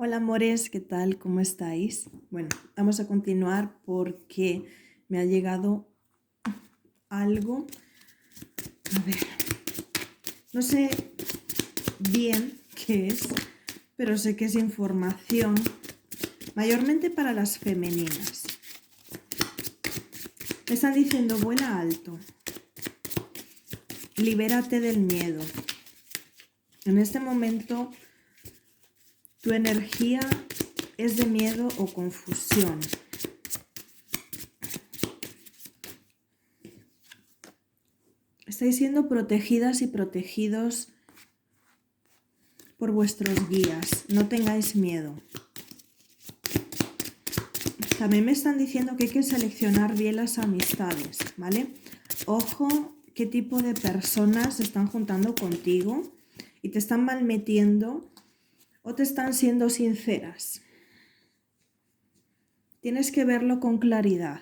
Hola amores, ¿qué tal? ¿Cómo estáis? Bueno, vamos a continuar porque me ha llegado algo. A ver, no sé bien qué es, pero sé que es información mayormente para las femeninas. Me están diciendo, vuela alto, libérate del miedo. En este momento tu energía es de miedo o confusión. Estáis siendo protegidas y protegidos por vuestros guías. No tengáis miedo. También me están diciendo que hay que seleccionar bien las amistades, ¿vale? Ojo qué tipo de personas se están juntando contigo y te están malmetiendo o te están siendo sinceras. Tienes que verlo con claridad,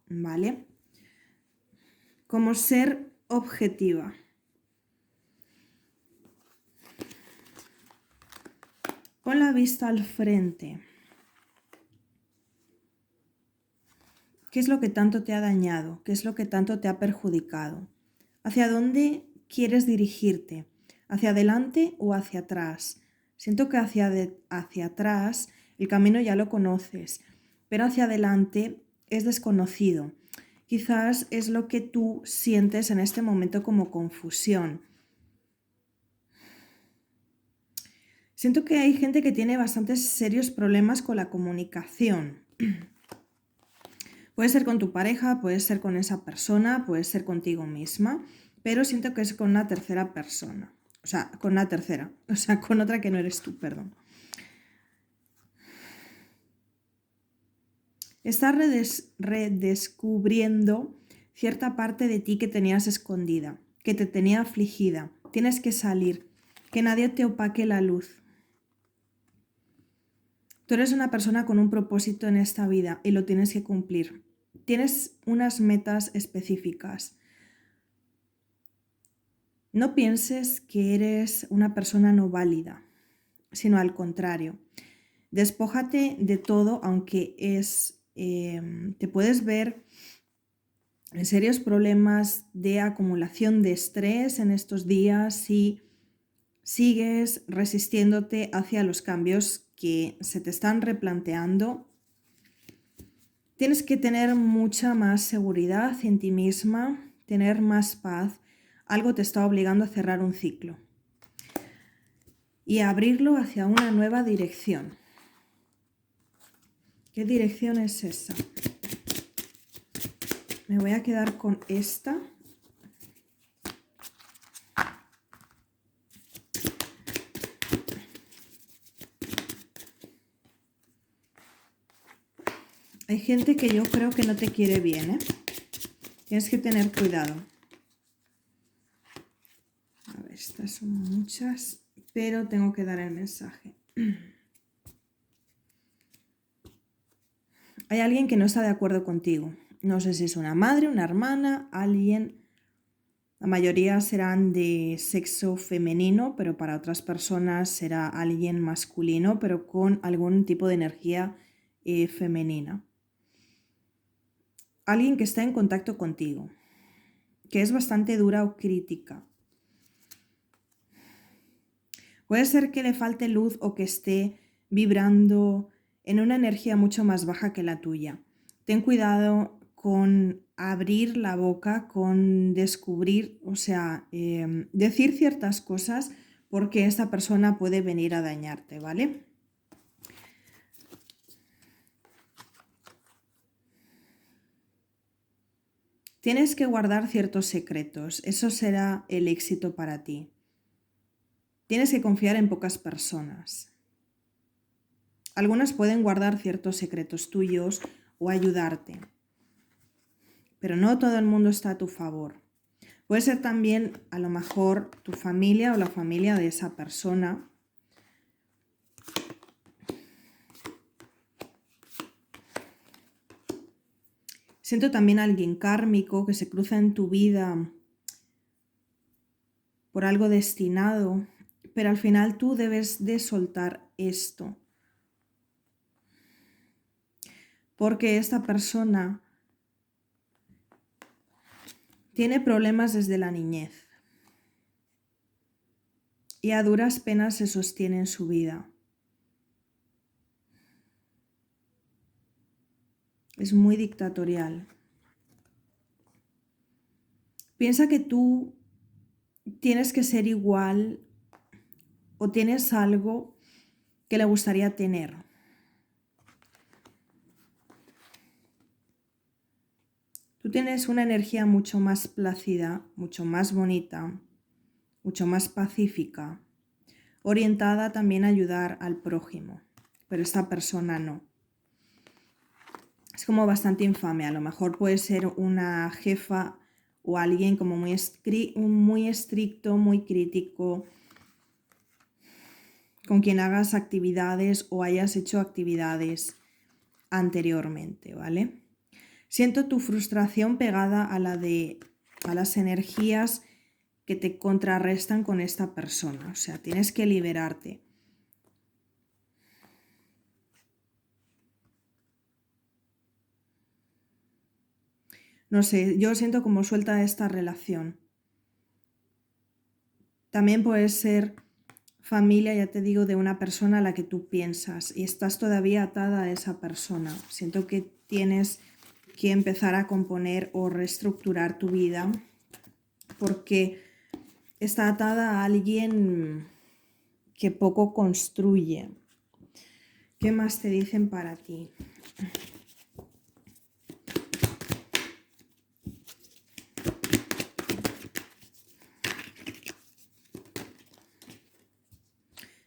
¿vale? Como ser objetiva. Pon la vista al frente. ¿Qué es lo que tanto te ha dañado? ¿Qué es lo que tanto te ha perjudicado? ¿Hacia dónde quieres dirigirte? ¿Hacia adelante o hacia atrás? Siento que hacia atrás el camino ya lo conoces, pero hacia adelante es desconocido. Quizás es lo que tú sientes en este momento como confusión. Siento que hay gente que tiene bastantes serios problemas con la comunicación. Puede ser con tu pareja, puede ser con esa persona, puede ser contigo misma, pero siento que es con una tercera persona. Con otra que no eres tú, perdón. Estás redescubriendo cierta parte de ti que tenías escondida, que te tenía afligida. Tienes que salir, que nadie te opaque la luz. Tú eres una persona con un propósito en esta vida y lo tienes que cumplir. Tienes unas metas específicas. No pienses que eres una persona no válida, sino al contrario. Despójate de todo, aunque te puedes ver en serios problemas de acumulación de estrés en estos días si sigues resistiéndote hacia los cambios que se te están replanteando. Tienes que tener mucha más seguridad en ti misma, tener más paz. Algo te está obligando a cerrar un ciclo y a abrirlo hacia una nueva dirección. ¿Qué dirección es esa? Me voy a quedar con esta. Hay gente que yo creo que no te quiere bien, ¿eh? Tienes que tener cuidado. A ver, estas son muchas, pero tengo que dar el mensaje. Hay alguien que no está de acuerdo contigo. No sé si es una madre, una hermana, alguien. La mayoría serán de sexo femenino, pero para otras personas será alguien masculino, pero con algún tipo de energía femenina. Alguien que está en contacto contigo, que es bastante dura o crítica. Puede ser que le falte luz o que esté vibrando en una energía mucho más baja que la tuya. Ten cuidado con abrir la boca, con descubrir, decir ciertas cosas porque esta persona puede venir a dañarte, ¿vale? Tienes que guardar ciertos secretos, eso será el éxito para ti. Tienes que confiar en pocas personas. Algunas pueden guardar ciertos secretos tuyos o ayudarte, pero no todo el mundo está a tu favor. Puede ser también a lo mejor tu familia o la familia de esa persona. Siento también a alguien kármico que se cruza en tu vida por algo destinado, pero al final tú debes de soltar esto. porque esta persona tiene problemas desde la niñez y a duras penas se sostiene en su vida. Es muy dictatorial. Piensa que tú tienes que ser igual o tienes algo que le gustaría tener. Tú tienes una energía mucho más plácida, mucho más bonita, mucho más pacífica, orientada también a ayudar al prójimo, pero esta persona no. Es como bastante infame, a lo mejor puede ser una jefa o alguien como muy estricto, muy crítico, con quien hagas actividades o hayas hecho actividades anteriormente, ¿vale? Siento tu frustración pegada a las energías que te contrarrestan con esta persona. O sea, tienes que liberarte. No sé, yo siento como suelta esta relación. También puede ser familia, ya te digo, de una persona a la que tú piensas y estás todavía atada a esa persona. Siento que tienes que empezar a componer o reestructurar tu vida porque está atada a alguien que poco construye. ¿Qué más te dicen para ti?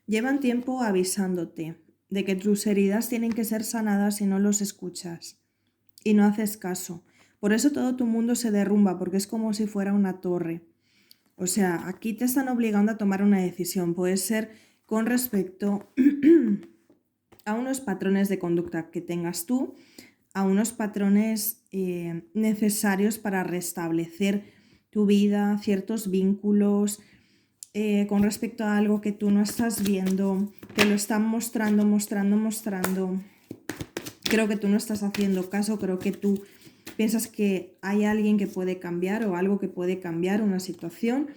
Llevan tiempo avisándote de que tus heridas tienen que ser sanadas si no los escuchas y no haces caso. Por eso todo tu mundo se derrumba, porque es como si fuera una torre. O sea, aquí te están obligando a tomar una decisión. Puede ser con respecto a unos patrones de conducta que tengas tú, a unos patrones necesarios para restablecer tu vida, ciertos vínculos, con respecto a algo que tú no estás viendo, te lo están mostrando. Creo que tú no estás haciendo caso, creo que tú piensas que hay alguien que puede cambiar o algo que puede cambiar una situación.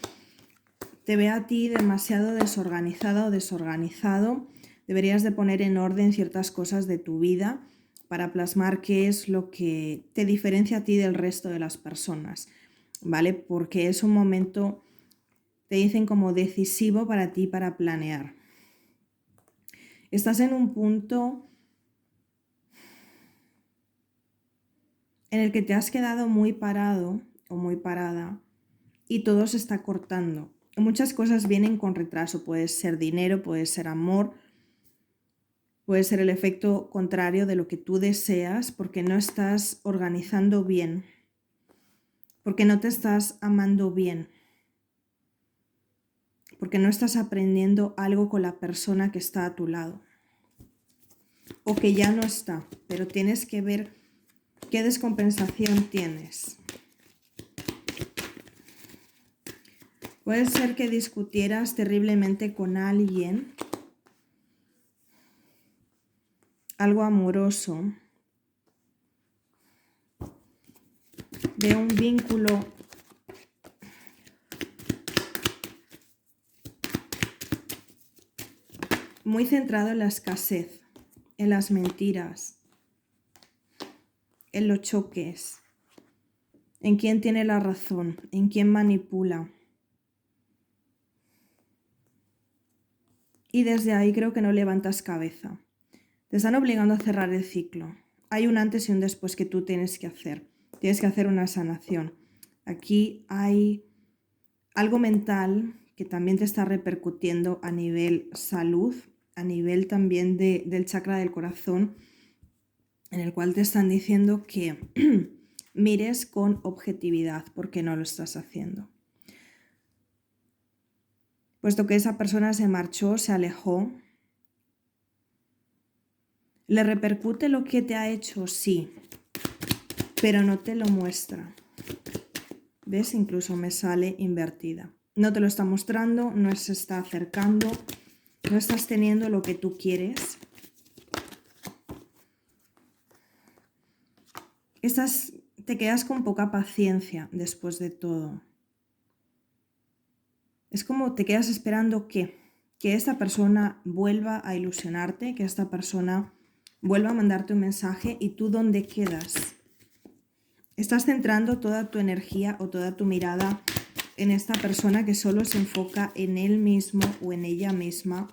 Te ve a ti demasiado desorganizada o desorganizado. Deberías de poner en orden ciertas cosas de tu vida para plasmar qué es lo que te diferencia a ti del resto de las personas, ¿vale? Porque es un momento, te dicen, como decisivo para ti para planear. Estás en un punto en el que te has quedado muy parado o muy parada y todo se está cortando. Muchas cosas vienen con retraso, puede ser dinero, puede ser amor, puede ser el efecto contrario de lo que tú deseas porque no estás organizando bien, porque no te estás amando bien, porque no estás aprendiendo algo con la persona que está a tu lado o que ya no está, pero tienes que ver qué descompensación tienes. Puede ser que discutieras terriblemente con alguien, algo amoroso, de un vínculo muy centrado en la escasez, en las mentiras, en los choques, en quién tiene la razón, en quién manipula. Y desde ahí creo que no levantas cabeza. Te están obligando a cerrar el ciclo. Hay un antes y un después que tú tienes que hacer. Tienes que hacer una sanación. Aquí hay algo mental que también te está repercutiendo a nivel salud, a nivel también del chakra del corazón, en el cual te están diciendo que mires con objetividad porque no lo estás haciendo. Puesto que esa persona se marchó, se alejó, le repercute lo que te ha hecho, sí, pero no te lo muestra. ¿Ves? Incluso me sale invertida. No te lo está mostrando, no se está acercando, no estás teniendo lo que tú quieres. te quedas con poca paciencia después de todo. Es como te quedas esperando que esta persona vuelva a ilusionarte, que esta persona vuelva a mandarte un mensaje y tú ¿dónde quedas? Estás centrando toda tu energía o toda tu mirada en esta persona que solo se enfoca en él mismo o en ella misma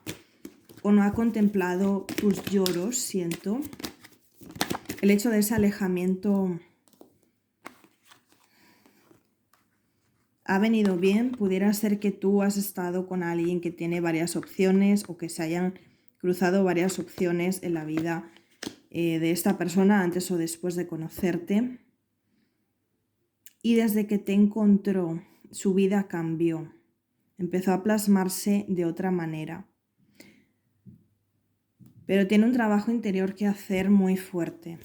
o no ha contemplado tus lloros, siento. El hecho de ese alejamiento ha venido bien. Pudiera ser que tú has estado con alguien que tiene varias opciones o que se hayan cruzado varias opciones en la vida de esta persona antes o después de conocerte. Y desde que te encontró, su vida cambió. Empezó a plasmarse de otra manera. Pero tiene un trabajo interior que hacer muy fuerte.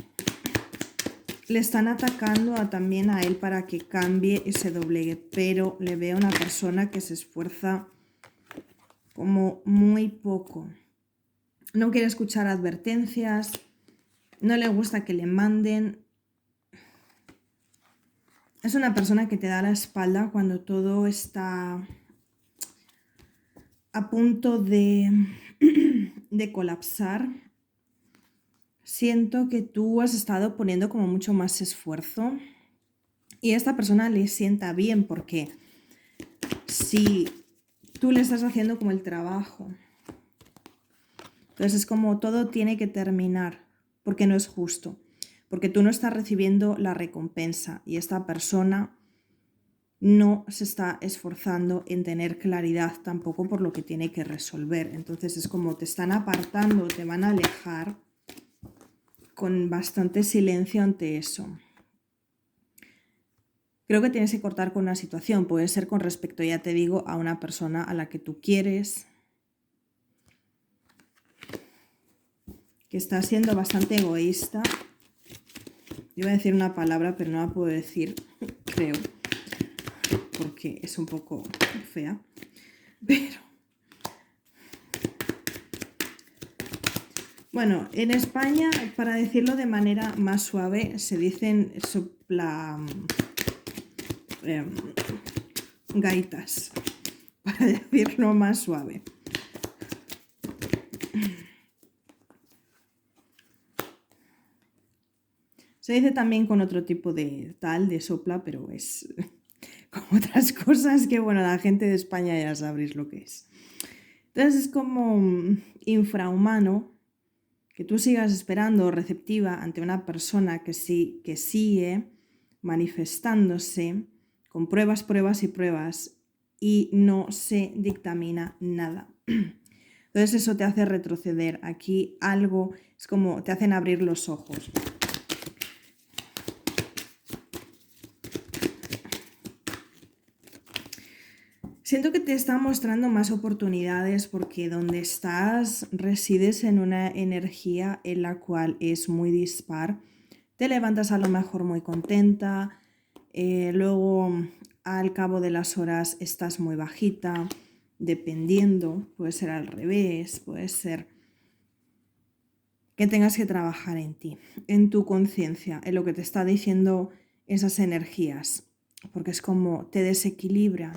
Le están atacando también a él para que cambie y se doblegue, pero le veo una persona que se esfuerza como muy poco. No quiere escuchar advertencias, no le gusta que le manden. Es una persona que te da la espalda cuando todo está a punto de colapsar. Siento que tú has estado poniendo como mucho más esfuerzo y a esta persona le sienta bien porque si tú le estás haciendo como el trabajo, entonces es como todo tiene que terminar porque no es justo, porque tú no estás recibiendo la recompensa y esta persona no se está esforzando en tener claridad tampoco por lo que tiene que resolver. Entonces es como te están apartando, te van a alejar con bastante silencio ante eso. Creo que tienes que cortar con una situación. Puede ser con respecto, ya te digo, a una persona a la que tú quieres, que está siendo bastante egoísta. Yo voy a decir una palabra, pero no la puedo decir, creo, porque es un poco fea. Pero bueno, en España, para decirlo de manera más suave, se dicen gaitas, para decirlo más suave. Se dice también con otro tipo de sopla, pero es como otras cosas que, bueno, la gente de España ya sabréis lo que es. Entonces es como infrahumano que tú sigas esperando receptiva ante una persona que sigue manifestándose con pruebas, pruebas y pruebas y no se dictamina nada. Entonces eso te hace retroceder. Aquí algo es como te hacen abrir los ojos. Siento que te está mostrando más oportunidades porque donde estás resides en una energía en la cual es muy dispar. Te levantas a lo mejor muy contenta, luego al cabo de las horas estás muy bajita, dependiendo, puede ser al revés, puede ser que tengas que trabajar en ti, en tu conciencia, en lo que te está diciendo esas energías, porque es como te desequilibran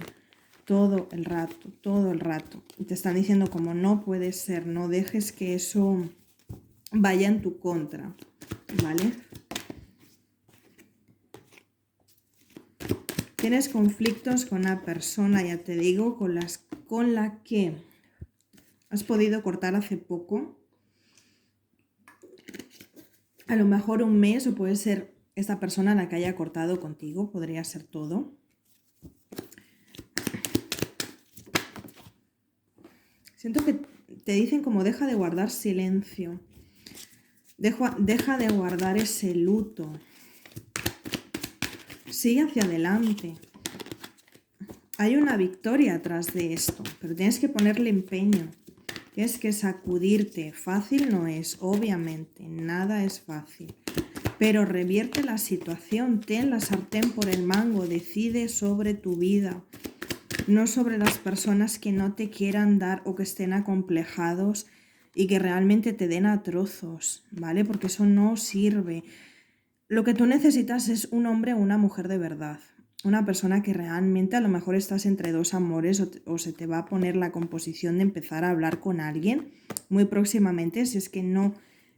todo el rato, todo el rato. Y te están diciendo como no puede ser, no dejes que eso vaya en tu contra, ¿vale? Tienes conflictos con una persona, ya te digo, con la que has podido cortar hace poco. A lo mejor un mes o puede ser esta persona la que haya cortado contigo, podría ser todo. Siento que te dicen como deja de guardar silencio. Deja de guardar ese luto. Sigue hacia adelante. Hay una victoria atrás de esto, pero tienes que ponerle empeño. Tienes que sacudirte. Fácil no es, obviamente, nada es fácil. Pero revierte la situación, ten la sartén por el mango, decide sobre tu vida. No sobre las personas que no te quieran dar o que estén acomplejados y que realmente te den a trozos, ¿vale? Porque eso no sirve. lo que tú necesitas es un hombre o una mujer de verdad. Una persona que realmente a lo mejor estás entre dos amores o se te va a poner la composición de empezar a hablar con alguien muy próximamente. Si es que no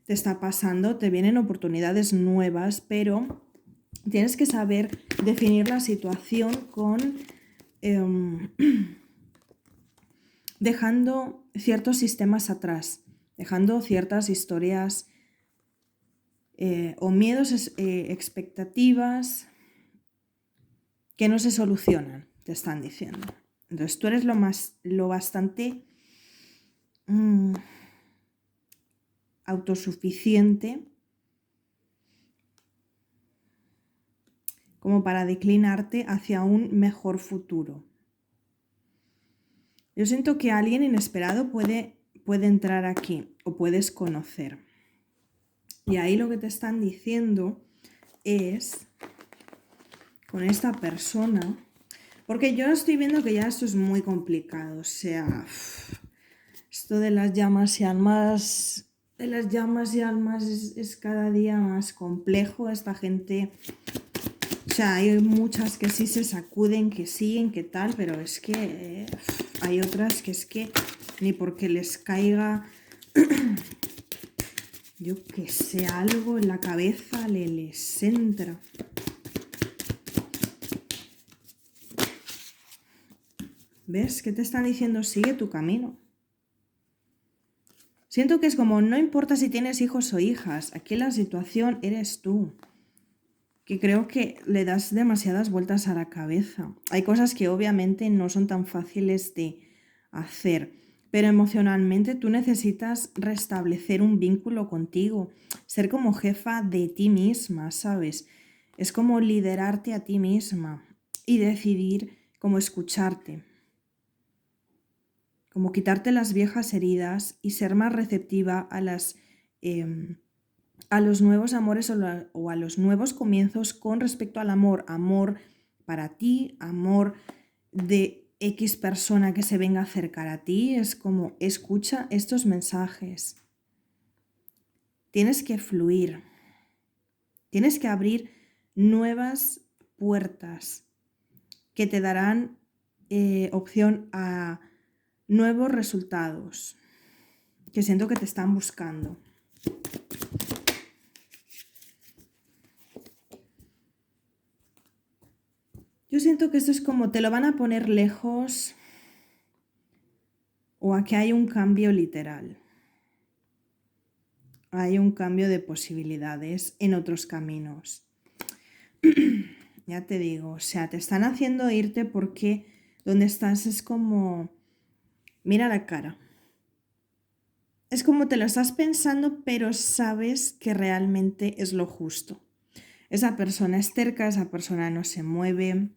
te está pasando, te vienen oportunidades nuevas, pero tienes que saber definir la situación con em, dejando ciertos sistemas atrás, dejando ciertas historias o miedos, expectativas que no se solucionan, te están diciendo. Entonces tú eres lo bastante autosuficiente como para declinarte hacia un mejor futuro. Yo siento que alguien inesperado puede entrar aquí o puedes conocer. Y ahí lo que te están diciendo es, con esta persona, porque yo estoy viendo que ya esto es muy complicado, o sea, esto de las llamas y almas, es cada día más complejo. Esta gente, o sea, hay muchas que sí se sacuden, que siguen, que tal, pero es que hay otras que es que ni porque les caiga, yo que sé, algo en la cabeza les entra. ¿Ves? ¿Qué te están diciendo? Sigue tu camino. Siento que es como, no importa si tienes hijos o hijas, aquí la situación eres tú. Que creo que le das demasiadas vueltas a la cabeza. Hay cosas que obviamente no son tan fáciles de hacer, pero emocionalmente tú necesitas restablecer un vínculo contigo, ser como jefa de ti misma, ¿sabes? Es como liderarte a ti misma y decidir cómo escucharte, como quitarte las viejas heridas y ser más receptiva a los nuevos amores o a los nuevos comienzos con respecto al amor. Amor para ti, amor de X persona que se venga a acercar a ti. Es como, escucha estos mensajes. Tienes que fluir. Tienes que abrir nuevas puertas que te darán opción a nuevos resultados que siento que te están buscando. Yo siento que esto es como te lo van a poner lejos o aquí hay un cambio literal. Hay un cambio de posibilidades en otros caminos. Ya te digo, o sea, te están haciendo irte porque donde estás es como, mira la cara. Es como te lo estás pensando, pero sabes que realmente es lo justo. Esa persona es terca, esa persona no se mueve,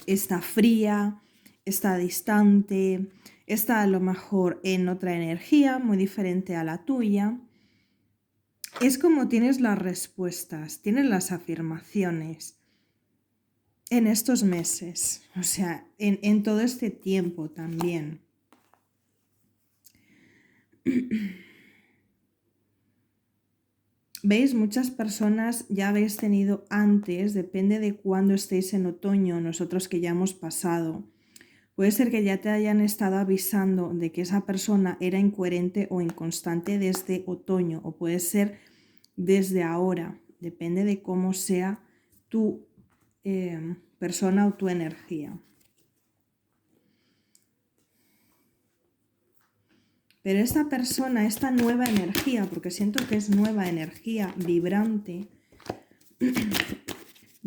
está fría, está distante, está a lo mejor en otra energía muy diferente a la tuya. Es como tienes las respuestas, tienes las afirmaciones en estos meses, o sea, en todo este tiempo también. ¿Veis? Muchas personas ya habéis tenido antes, depende de cuándo estéis en otoño, nosotros que ya hemos pasado. Puede ser que ya te hayan estado avisando de que esa persona era incoherente o inconstante desde otoño, o puede ser desde ahora, depende de cómo sea tu persona o tu energía. Pero esta persona, esta nueva energía, porque siento que es nueva energía, vibrante,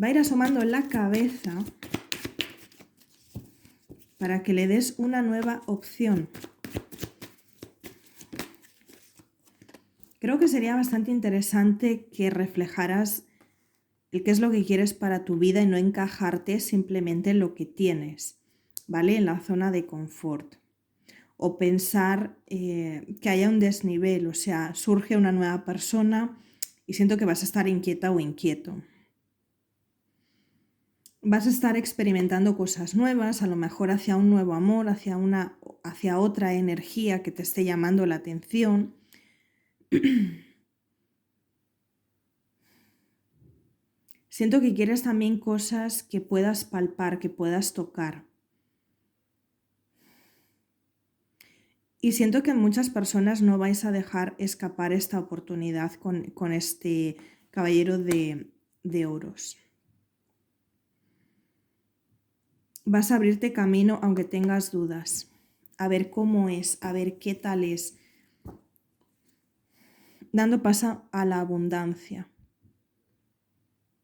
va a ir asomando la cabeza para que le des una nueva opción. Creo que sería bastante interesante que reflejaras el qué es lo que quieres para tu vida y no encajarte simplemente en lo que tienes, ¿vale? En la zona de confort. O pensar que haya un desnivel, o sea, surge una nueva persona y siento que vas a estar inquieta o inquieto. Vas a estar experimentando cosas nuevas, a lo mejor hacia un nuevo amor, hacia otra energía que te esté llamando la atención. Siento que quieres también cosas que puedas palpar, que puedas tocar. Y siento que muchas personas no vais a dejar escapar esta oportunidad con este caballero de oros. Vas a abrirte camino aunque tengas dudas. A ver cómo es, a ver qué tal es. Dando paso a la abundancia.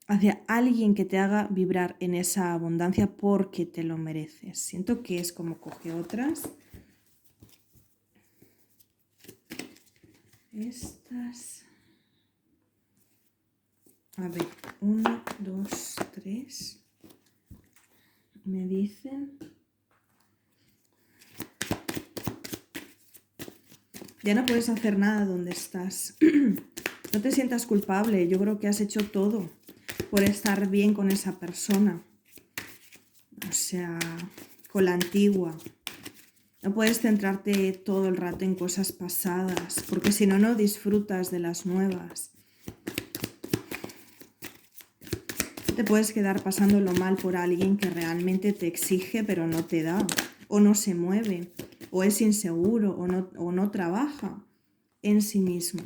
Hacia alguien que te haga vibrar en esa abundancia porque te lo mereces. Siento que es como coge otras. Estas. A ver, 1, 2, 3. Me dicen. Ya no puedes hacer nada donde estás. No te sientas culpable. Yo creo que has hecho todo por estar bien con esa persona. O sea, con la antigua. No puedes centrarte todo el rato en cosas pasadas, porque si no, no disfrutas de las nuevas. Te puedes quedar pasándolo mal por alguien que realmente te exige pero no te da, o no se mueve, o es inseguro, o no trabaja en sí mismo.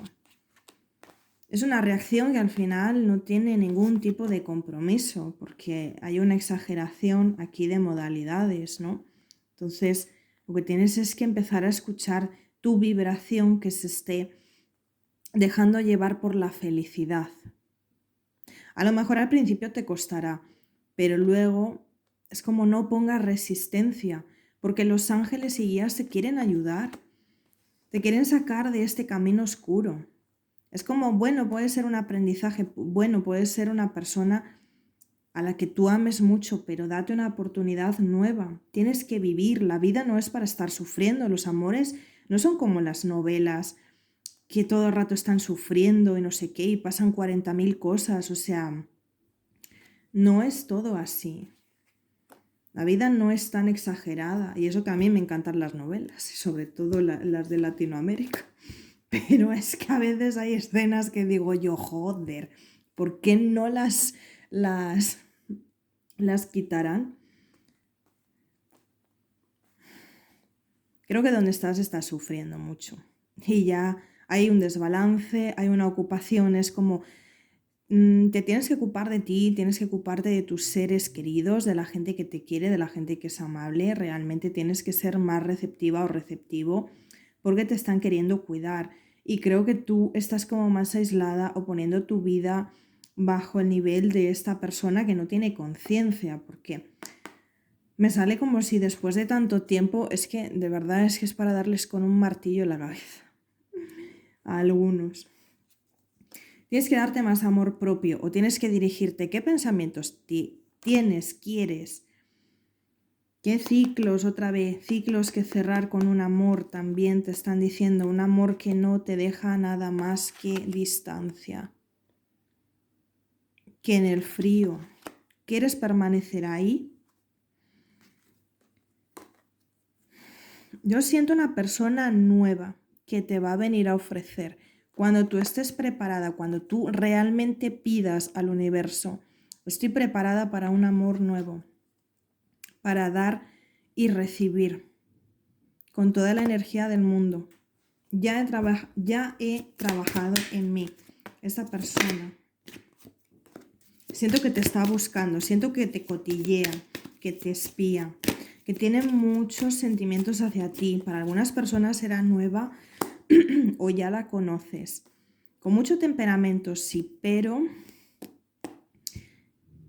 Es una reacción que al final no tiene ningún tipo de compromiso, porque hay una exageración aquí de modalidades, ¿no? Entonces, lo que tienes es que empezar a escuchar tu vibración que se esté dejando llevar por la felicidad. A lo mejor al principio te costará, pero luego es como no pongas resistencia, porque los ángeles y guías te quieren ayudar, te quieren sacar de este camino oscuro. Es como, bueno, puede ser un aprendizaje, bueno, puede ser una persona a la que tú ames mucho, pero date una oportunidad nueva. Tienes que vivir, la vida no es para estar sufriendo, los amores no son como las novelas que todo el rato están sufriendo y no sé qué, y pasan 40.000 cosas, o sea, no es todo así. La vida no es tan exagerada, y eso que a mí me encantan las novelas, sobre todo las de Latinoamérica. Pero es que a veces hay escenas que digo yo, joder, ¿por qué no las quitarán? Creo que donde estás sufriendo mucho. Y ya hay un desbalance, hay una ocupación, es como te tienes que ocupar de ti, tienes que ocuparte de tus seres queridos, de la gente que te quiere, de la gente que es amable. Realmente tienes que ser más receptiva o receptivo porque te están queriendo cuidar. Y creo que tú estás como más aislada o poniendo tu vida bajo el nivel de esta persona que no tiene conciencia, porque me sale como si después de tanto tiempo, es que de verdad es que es para darles con un martillo en la cabeza a algunos. Tienes que darte más amor propio o tienes que dirigirte. ¿Qué pensamientos tienes, quieres? ¿Qué ciclos, otra vez, ciclos que cerrar con un amor también te están diciendo? Un amor que no te deja nada más que distancia. Que en el frío. ¿Quieres permanecer ahí? Yo siento una persona nueva que te va a venir a ofrecer. Cuando tú estés preparada, cuando tú realmente pidas al universo, estoy preparada para un amor nuevo, para dar y recibir con toda la energía del mundo. Ya he trabajado en mí, esta persona. Siento que te está buscando, siento que te cotillea, que te espía, que tiene muchos sentimientos hacia ti. Para algunas personas será nueva o ya la conoces. Con mucho temperamento, sí, pero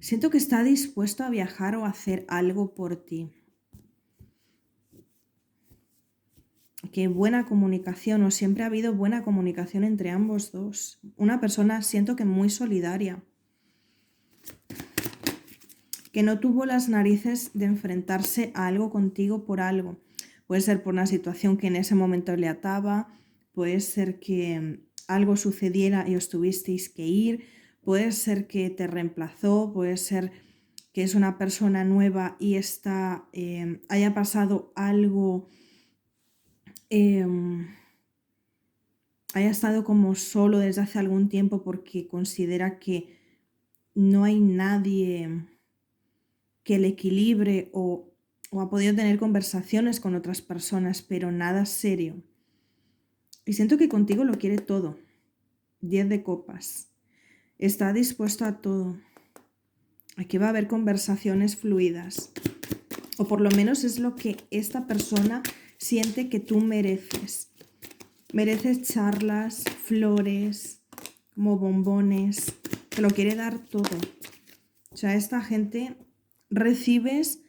siento que está dispuesto a viajar o a hacer algo por ti. Que buena comunicación, o siempre ha habido buena comunicación entre ambos dos. Una persona, siento que muy solidaria, que no tuvo las narices de enfrentarse a algo contigo por algo. Puede ser por una situación que en ese momento le ataba, puede ser que algo sucediera y os tuvisteis que ir, puede ser que te reemplazó, puede ser que es una persona nueva y haya pasado algo, haya estado como solo desde hace algún tiempo porque considera que no hay nadie que le equilibre o ha podido tener conversaciones con otras personas, pero nada serio. Y siento que contigo lo quiere todo. 10 de copas. Está dispuesto a todo. Aquí va a haber conversaciones fluidas. O por lo menos es lo que esta persona siente que tú mereces. Mereces charlas, flores, como bombones. Te lo quiere dar todo. O sea, esta gente recibes...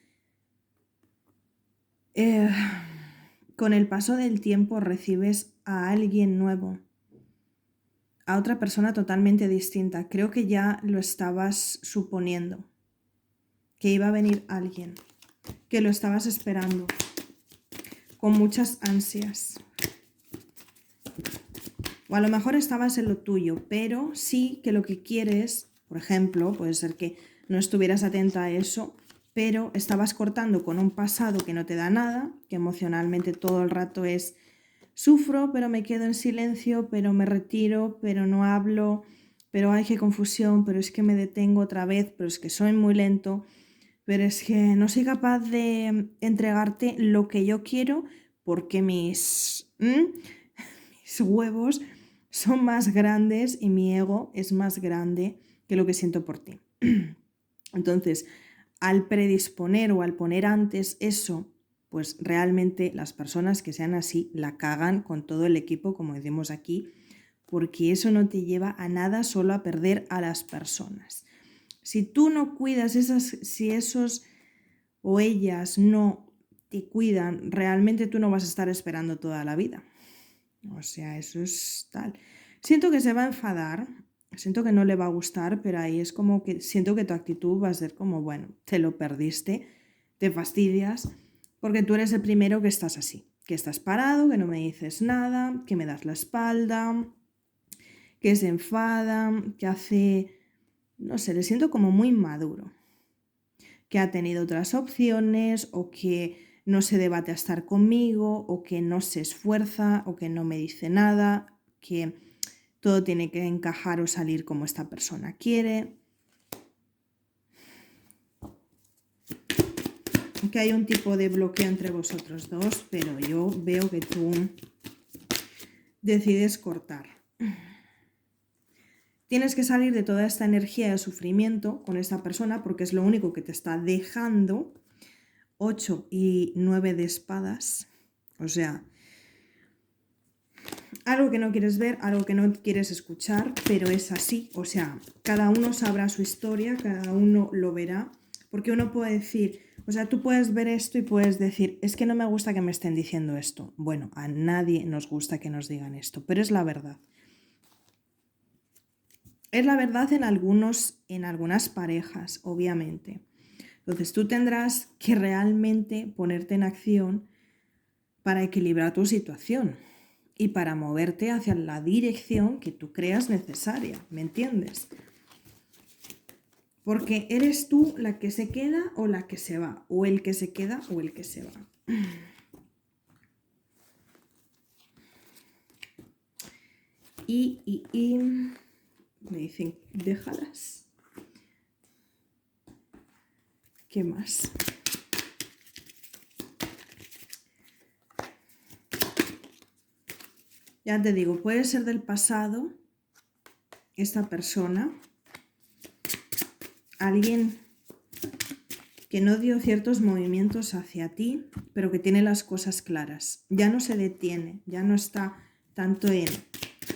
con el paso del tiempo recibes a alguien nuevo. A otra persona totalmente distinta. Creo que ya lo estabas suponiendo. Que iba a venir alguien. Que lo estabas esperando. Con muchas ansias. O a lo mejor estabas en lo tuyo, pero sí que lo que quieres, por ejemplo, puede ser que no estuvieras atenta a eso, pero estabas cortando con un pasado que no te da nada, que emocionalmente todo el rato es sufro, pero me quedo en silencio, pero me retiro, pero no hablo, pero ay, qué confusión, pero es que me detengo otra vez, pero es que soy muy lento, pero es que no soy capaz de entregarte lo que yo quiero porque mis huevos son más grandes y mi ego es más grande que lo que siento por ti. Entonces, al predisponer o al poner antes eso, pues realmente las personas que sean así la cagan con todo el equipo, como decimos aquí, porque eso no te lleva a nada, solo a perder a las personas. Si tú no cuidas si esos o ellas no te cuidan, realmente tú no vas a estar esperando toda la vida. O sea, eso es tal. Siento que se va a enfadar, siento que no le va a gustar, pero ahí es como que siento que tu actitud va a ser como, bueno, te lo perdiste, te fastidias, porque tú eres el primero que estás así, que estás parado, que no me dices nada, que me das la espalda, que se enfada, que hace, no sé, le siento como muy maduro, que ha tenido otras opciones o que no se debate a estar conmigo o que no se esfuerza o que no me dice nada, que todo tiene que encajar o salir como esta persona quiere. Que hay un tipo de bloqueo entre vosotros dos, pero yo veo que tú decides cortar. Tienes que salir de toda esta energía de sufrimiento con esta persona porque es lo único que te está dejando 8 y 9 de espadas. O sea, algo que no quieres ver, algo que no quieres escuchar, pero es así. O sea, cada uno sabrá su historia, cada uno lo verá. Porque uno puede decir, o sea, tú puedes ver esto y puedes decir, es que no me gusta que me estén diciendo esto. Bueno, a nadie nos gusta que nos digan esto, pero es la verdad. Es la verdad en algunas parejas, obviamente. Entonces tú tendrás que realmente ponerte en acción para equilibrar tu situación y para moverte hacia la dirección que tú creas necesaria, ¿me entiendes? Porque eres tú la que se queda o la que se va, o el que se queda o el que se va. Y me dicen, déjalas. ¿Qué más? Ya te digo, puede ser del pasado esta persona, alguien que no dio ciertos movimientos hacia ti, pero que tiene las cosas claras. Ya no se detiene, ya no está tanto en...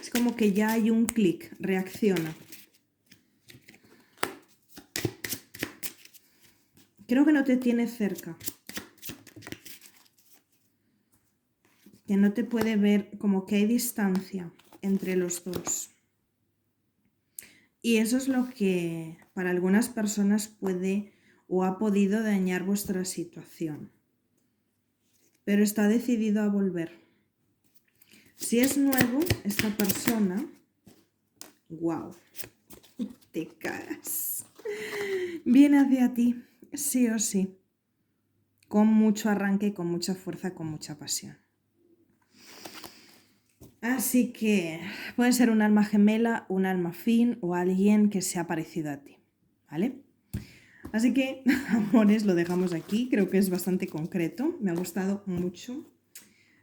Es como que ya hay un clic, reacciona. Creo que no te tiene cerca. Que no te puede ver, como que hay distancia entre los dos. Y eso es lo que para algunas personas puede o ha podido dañar vuestra situación. Pero está decidido a volver. Si es nuevo, esta persona, wow, te cagas. Viene hacia ti, sí o sí. Con mucho arranque, con mucha fuerza, con mucha pasión. Así que puede ser un alma gemela, un alma afín o alguien que sea parecido a ti. ¿vale? Así que, amores, lo dejamos aquí. Creo que es bastante concreto. Me ha gustado mucho,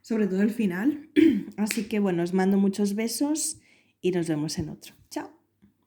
sobre todo el final. Así que, bueno, os mando muchos besos y nos vemos en otro. Chao.